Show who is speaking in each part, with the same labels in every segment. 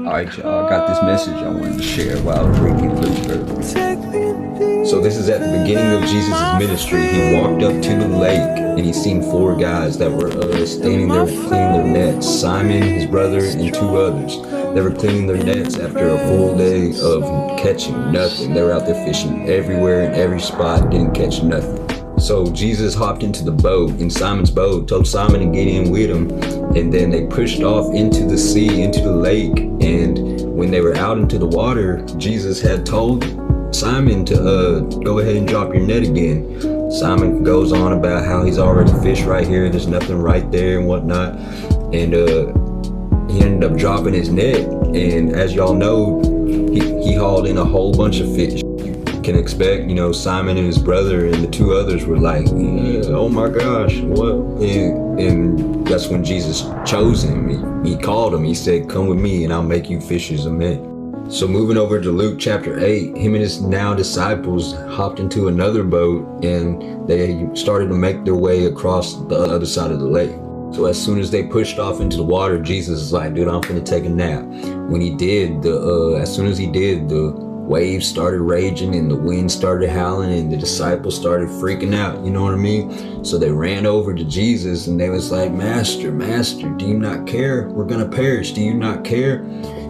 Speaker 1: Alright, y'all, I got this message I wanted to share while I was reading Luke. So this is at the beginning of Jesus' ministry. He walked up to the lake and he seen four guys that were standing there cleaning their nets. Simon, his brother, and two others. They were cleaning their nets after a full day of catching nothing. They were out there fishing everywhere in every spot, didn't catch nothing. So Jesus hopped into the boat, in Simon's boat, told Simon to get in with him, and then they pushed off into the sea, into the lake. And when they were out into the water, Jesus had told Simon to go ahead and drop your net again. Simon goes on about how he's already fished right here, there's nothing right there and whatnot. And he ended up dropping his net, and as y'all know, he hauled in a whole bunch of fish. Can expect, Simon and his brother and the two others were like, yeah, oh my gosh, what? And that's when Jesus chose him. He called him. He said, come with me and I'll make you fishers of men. So moving over to Luke chapter 8, him and his now disciples hopped into another boat and they started to make their way across the other side of the lake. So as soon as they pushed off into the water, Jesus is like, dude, I'm gonna take a nap. When he did, as soon as he did, the waves started raging and the wind started howling and the disciples started freaking out, you know what I mean? So they ran over to Jesus and they was like, Master, do you not care? We're gonna perish, do you not care?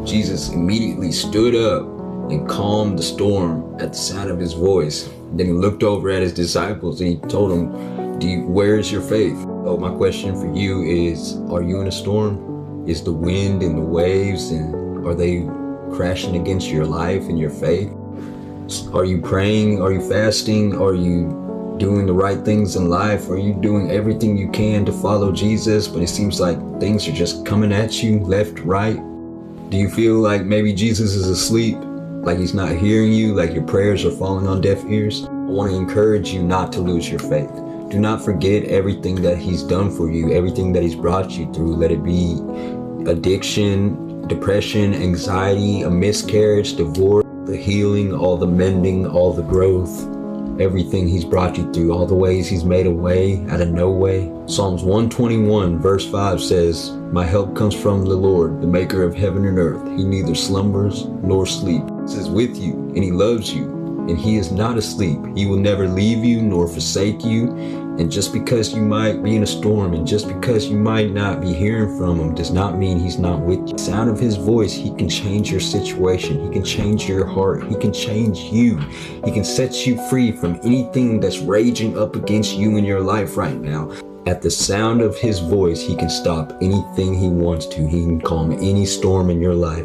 Speaker 1: Jesus immediately stood up and calmed the storm at the sound of his voice. Then he looked over at his disciples and he told them, where is your faith? So my question for you is, are you in a storm? Is the wind and the waves, and are they crashing against your life and your faith? Are you praying? Are you fasting? Are you doing the right things in life? Are you doing everything you can to follow Jesus, but it seems like things are just coming at you left, right? Do you feel like maybe Jesus is asleep, like he's not hearing you, like your prayers are falling on deaf ears? I want to encourage you not to lose your faith. Do not forget everything that he's done for you, everything that he's brought you through. Let it be addiction, depression, anxiety, a miscarriage, divorce, the healing, all the mending, all the growth, everything he's brought you through, all the ways he's made a way out of no way. Psalms 121 verse 5 says, my help comes from the Lord, the maker of heaven and earth. He neither slumbers nor sleeps. He is with you and he loves you, and he is not asleep. He will never leave you nor forsake you. And just because you might be in a storm and just because you might not be hearing from him does not mean he's not with you. The sound of his voice, he can change your situation. He can change your heart. He can change you. He can set you free from anything that's raging up against you in your life right now. At the sound of his voice, he can stop anything he wants to. He can calm any storm in your life.